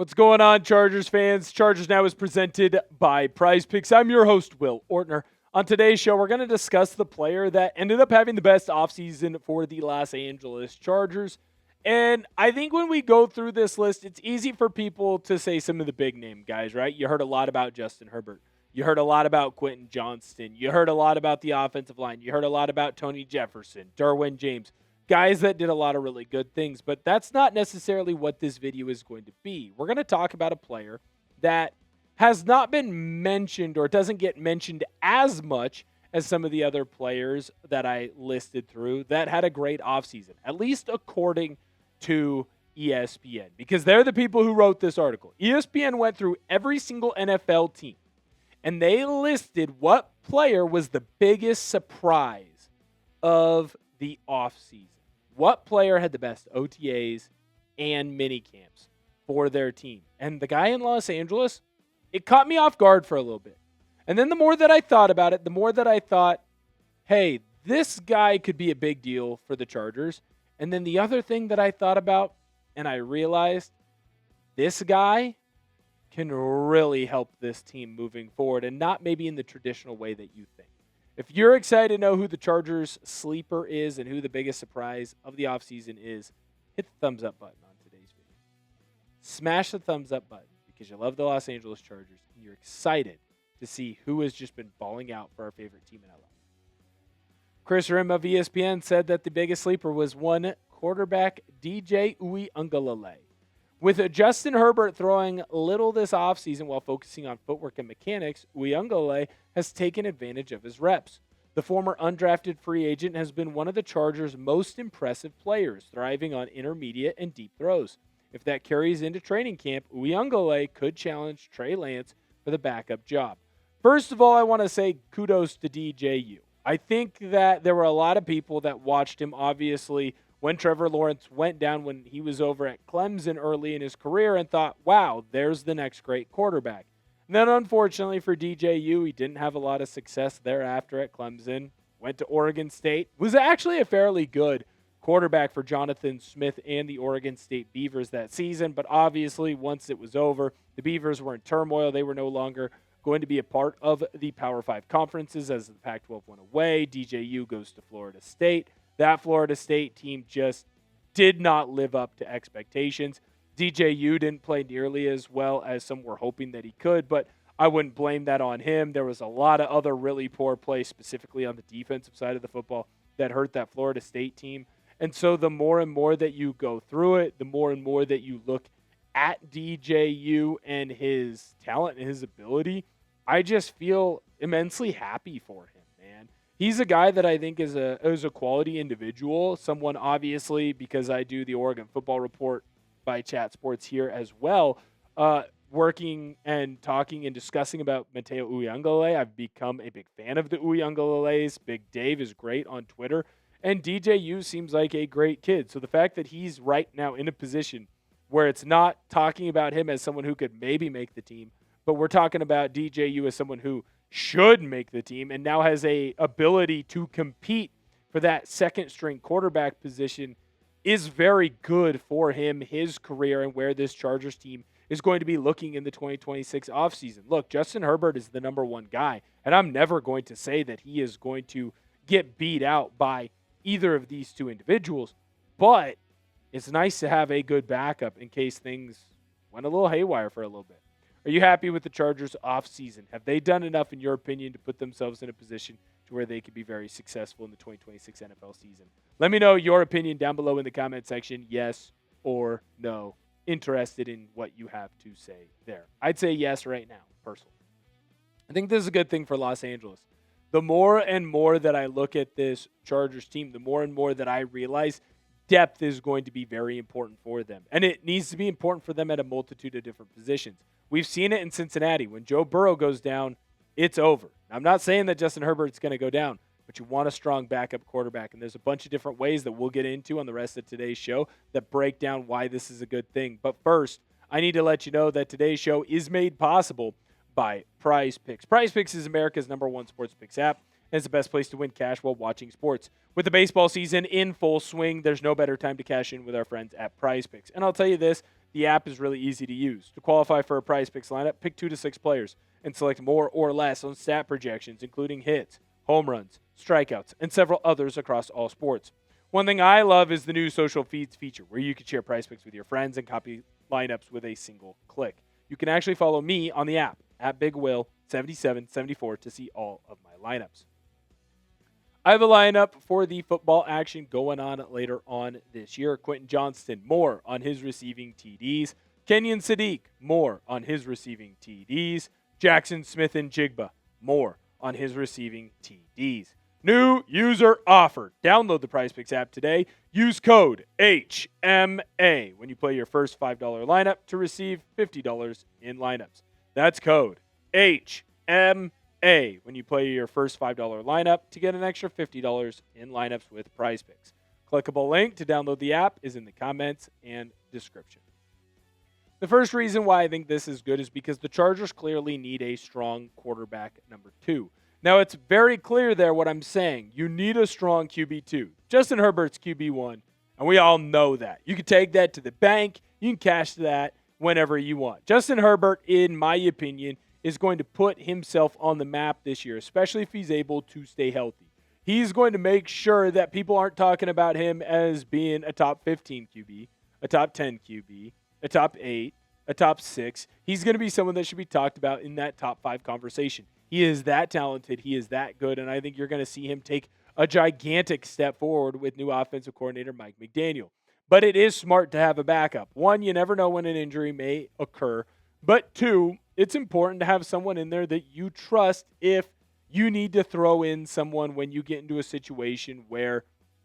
What's going on, Chargers fans? Chargers Now is presented by Prize Picks. I'm your host, Will Ortner. On today's show, we're going to discuss the player that ended up having the best offseason for the Los Angeles Chargers. And I think when we go through this list, it's easy for people to say some of the big name guys, right? You heard a lot about Justin Herbert. You heard a lot about Quentin Johnston. You heard a lot about the offensive line. You heard a lot about Tony Jefferson, Derwin James. Guys that did a lot of really good things, but that's not necessarily what this video is going to be. We're going to talk about a player that has not been mentioned or doesn't get mentioned as much as some of the other players that I listed through that had a great offseason, at least according to ESPN, because they're the people who wrote this article. ESPN went through every single NFL team, and they listed what player was the biggest surprise of the offseason. What player had the best OTAs and mini camps for their team? And the guy in Los Angeles, it caught me off guard for a little bit. And then the more that I thought about it, the more that I thought, hey, this guy could be a big deal for the Chargers. And then the other thing that I thought about, and I realized, this guy can really help this team moving forward, and not maybe in the traditional way that you think. If you're excited to know who the Chargers sleeper is and who the biggest surprise of the offseason is, hit the thumbs up button on today's video. Smash the thumbs up button because you love the Los Angeles Chargers and you're excited to see who has just been balling out for our favorite team in LA. Rhim of ESPN said that the biggest sleeper was one quarterback, DJ Uiagalelei. With Justin Herbert throwing little this offseason while focusing on footwork and mechanics, Uiagalelei has taken advantage of his reps. The former undrafted free agent has been one of the Chargers' most impressive players, thriving on intermediate and deep throws. If that carries into training camp, Uiagalelei could challenge Trey Lance for the backup job. First of all, I want to say kudos to DJU. I think that there were a lot of people that watched him, obviously, when Trevor Lawrence went down when he was over at Clemson early in his career and thought, wow, there's the next great quarterback. And then unfortunately for DJU, he didn't have a lot of success thereafter at Clemson, went to Oregon State, was actually a fairly good quarterback for Jonathan Smith and the Oregon State Beavers that season, but obviously once it was over, the Beavers were in turmoil. They were no longer going to be a part of the Power 5 conferences as the Pac-12 went away. DJU goes to Florida State. That Florida State team just did not live up to expectations. DJU didn't play nearly as well as some were hoping that he could, but I wouldn't blame that on him. There was a lot of other really poor play, specifically on the defensive side of the football, that hurt that Florida State team. And so the more and more that you go through it, the more and more that you look at DJU and his talent and his ability, I just feel immensely happy for him, man. He's a guy that I think is a quality individual, someone obviously, because I do the Oregon Football Report by Chat Sports here as well, working and talking and discussing about Matayo Uiagalelei. I've become a big fan of the Uiagalelei's. Big Dave is great on Twitter, and DJU seems like a great kid. So the fact that he's right now in a position where it's not talking about him as someone who could maybe make the team, but we're talking about DJU as someone who should make the team and now has a ability to compete for that second string quarterback position is very good for him, his career, and where this Chargers team is going to be looking in the 2026 offseason. Look, Justin Herbert is the number one guy, and I'm never going to say that he is going to get beat out by either of these two individuals, but it's nice to have a good backup in case things went a little haywire for a little bit. Are you happy with the Chargers offseason? Have they done enough, in your opinion, to put themselves in a position to where they could be very successful in the 2026 NFL season? Let me know your opinion down below in the comment section, yes or no. Interested in what you have to say there. I'd say yes right now, personally. I think this is a good thing for Los Angeles. The more and more that I look at this Chargers team, the more and more that I realize depth is going to be very important for them. And it needs to be important for them at a multitude of different positions. We've seen it in Cincinnati. When Joe Burrow goes down, it's over. I'm not saying that Justin Herbert's going to go down, but you want a strong backup quarterback. And there's a bunch of different ways that we'll get into on the rest of today's show that break down why this is a good thing. But first, I need to let you know that today's show is made possible by Prize Picks. Prize Picks is America's #1 sports picks app. And it's the best place to win cash while watching sports. With the baseball season in full swing, there's no better time to cash in with our friends at Prize Picks. And I'll tell you this, The app is really easy to use. To qualify for a Prize Picks lineup, pick 2 to 6 players and select more or less on stat projections, including hits, home runs, strikeouts, and several others across all sports. One thing I love is the new social feeds feature where you can share Prize Picks with your friends and copy lineups with a single click. You can actually follow me on the app at BigWill7774 to see all of my lineups. I have a lineup for the football action going on later on this year. Quentin Johnston, more on his receiving TDs. Kenyon Sadiq, more on his receiving TDs. Jackson Smith and Jigba, more on his receiving TDs. New user offer. Download the PrizePicks app today. Use code HMA when you play your first $5 lineup to receive $50 in lineups. That's code HMA when you play your first $5 lineup to get an extra $50 in lineups with PrizePicks. Clickable link to download the app is in the comments and description. The first reason why I think this is good is because the Chargers clearly need a strong quarterback number 2. Now, it's very clear there what I'm saying. You need a strong QB2. Justin Herbert's QB1, and we all know that. You can take that to the bank. You can cash that whenever you want. Justin Herbert, in my opinion, is going to put himself on the map this year, especially if he's able to stay healthy. He's going to make sure that people aren't talking about him as being a top 15 QB, a top 10 QB, a top 8, a top 6. He's going to be someone that should be talked about in that top 5 conversation. He is that talented. He is that good, and I think you're going to see him take a gigantic step forward with new offensive coordinator Mike McDaniel. But it is smart to have a backup. 1, you never know when an injury may occur. But 2, it's important to have someone in there that you trust if you need to throw in someone when you get into a situation where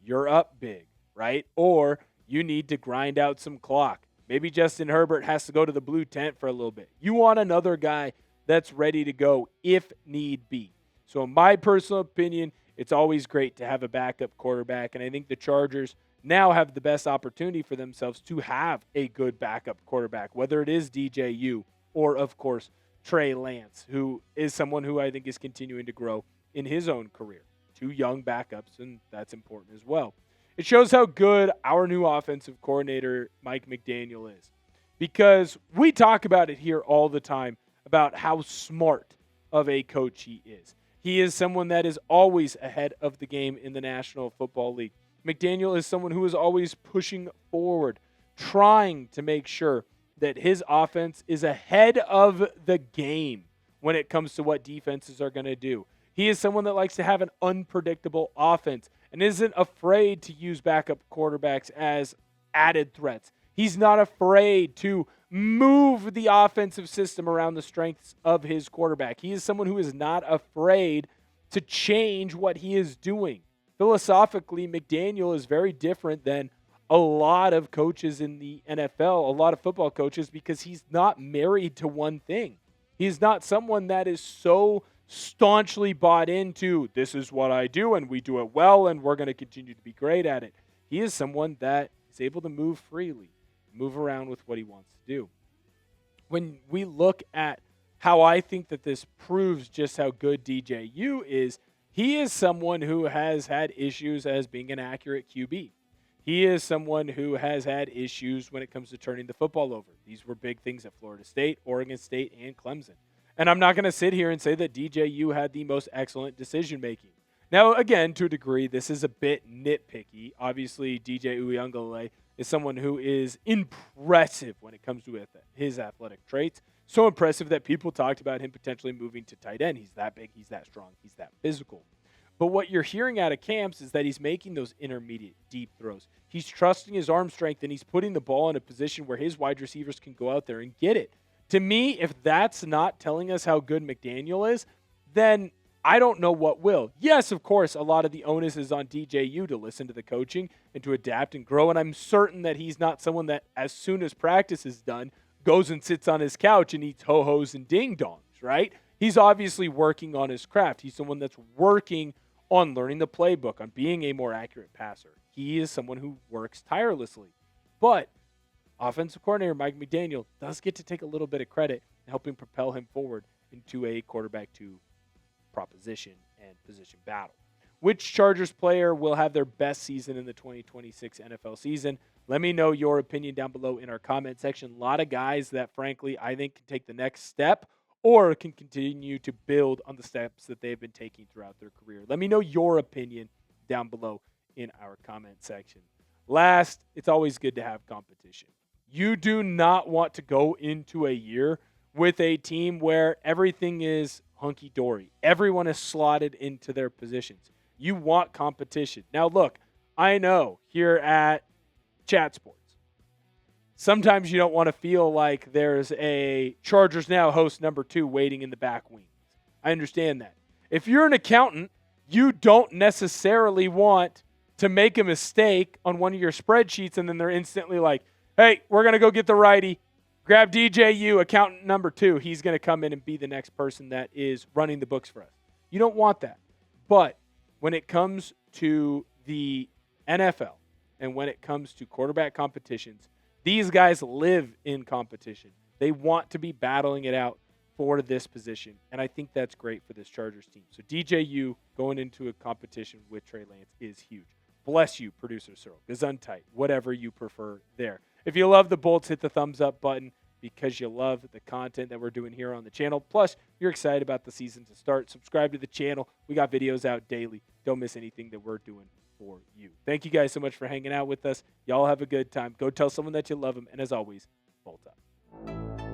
you're up big, right? Or you need to grind out some clock. Maybe Justin Herbert has to go to the blue tent for a little bit. You want another guy that's ready to go if need be. So in my personal opinion, it's always great to have a backup quarterback, and I think the Chargers now have the best opportunity for themselves to have a good backup quarterback, whether it is DJ U or, of course, Trey Lance, who is someone who I think is continuing to grow in his own career. 2 young backups, and that's important as well. It shows how good our new offensive coordinator, Mike McDaniel, is, because we talk about it here all the time about how smart of a coach he is. He is someone that is always ahead of the game in the National Football League. McDaniel is someone who is always pushing forward, trying to make sure that his offense is ahead of the game when it comes to what defenses are going to do. He is someone that likes to have an unpredictable offense and isn't afraid to use backup quarterbacks as added threats. He's not afraid to move the offensive system around the strengths of his quarterback. He is someone who is not afraid to change what he is doing. Philosophically, McDaniel is very different than a lot of coaches in the NFL, a lot of football coaches, because he's not married to one thing. He's not someone that is so staunchly bought into, this is what I do and we do it well and we're going to continue to be great at it. He is someone that is able to move freely, move around with what he wants to do. When we look at how I think that this proves just how good DJ U is, he is someone who has had issues as being an accurate QB. He is someone who has had issues when it comes to turning the football over. These were big things at Florida State, Oregon State, and Clemson. And I'm not going to sit here and say that DJ U had the most excellent decision-making. Now, again, to a degree, this is a bit nitpicky. Obviously, DJ Uiagalelei is someone who is impressive when it comes to his athletic traits. So impressive that people talked about him potentially moving to tight end. He's that big, he's that strong, he's that physical. But what you're hearing out of camps is that he's making those intermediate, deep throws. He's trusting his arm strength, and he's putting the ball in a position where his wide receivers can go out there and get it. To me, if that's not telling us how good McDaniel is, then I don't know what will. Yes, of course, a lot of the onus is on DJ U to listen to the coaching and to adapt and grow, and I'm certain that he's not someone that, as soon as practice is done, goes and sits on his couch and eats ho-hos and ding-dongs, right? He's obviously working on his craft. He's someone that's working on learning the playbook, on being a more accurate passer. He is someone who works tirelessly. But offensive coordinator Mike McDaniel does get to take a little bit of credit in helping propel him forward into a quarterback 2 proposition and position battle. Which Chargers player will have their best season in the 2026 NFL season? Let me know your opinion down below in our comment section. A lot of guys that, frankly, I think can take the next step or can continue to build on the steps that they've been taking throughout their career. Let me know your opinion down below in our comment section. Last, it's always good to have competition. You do not want to go into a year with a team where everything is hunky-dory. Everyone is slotted into their positions. You want competition. Now, look, I know here at Chat Sports, sometimes you don't want to feel like there's a Chargers Now host number 2 waiting in the back wings. I understand that. If you're an accountant, you don't necessarily want to make a mistake on one of your spreadsheets and then they're instantly like, hey, we're going to go get the righty. Grab DJ U, accountant number 2. He's going to come in and be the next person that is running the books for us. You don't want that. But when it comes to the NFL and when it comes to quarterback competitions, these guys live in competition. They want to be battling it out for this position, and I think that's great for this Chargers team. So DJ U going into a competition with Trey Lance is huge. Bless you, Producer Cyril. Gesundheit, whatever you prefer there. If you love the Bolts, hit the thumbs up button because you love the content that we're doing here on the channel. Plus, you're excited about the season to start. Subscribe to the channel. We got videos out daily. Don't miss anything that we're doing for you. Thank you guys so much for hanging out with us. Y'all have a good time. Go tell someone that you love them. And as always, Bolt up.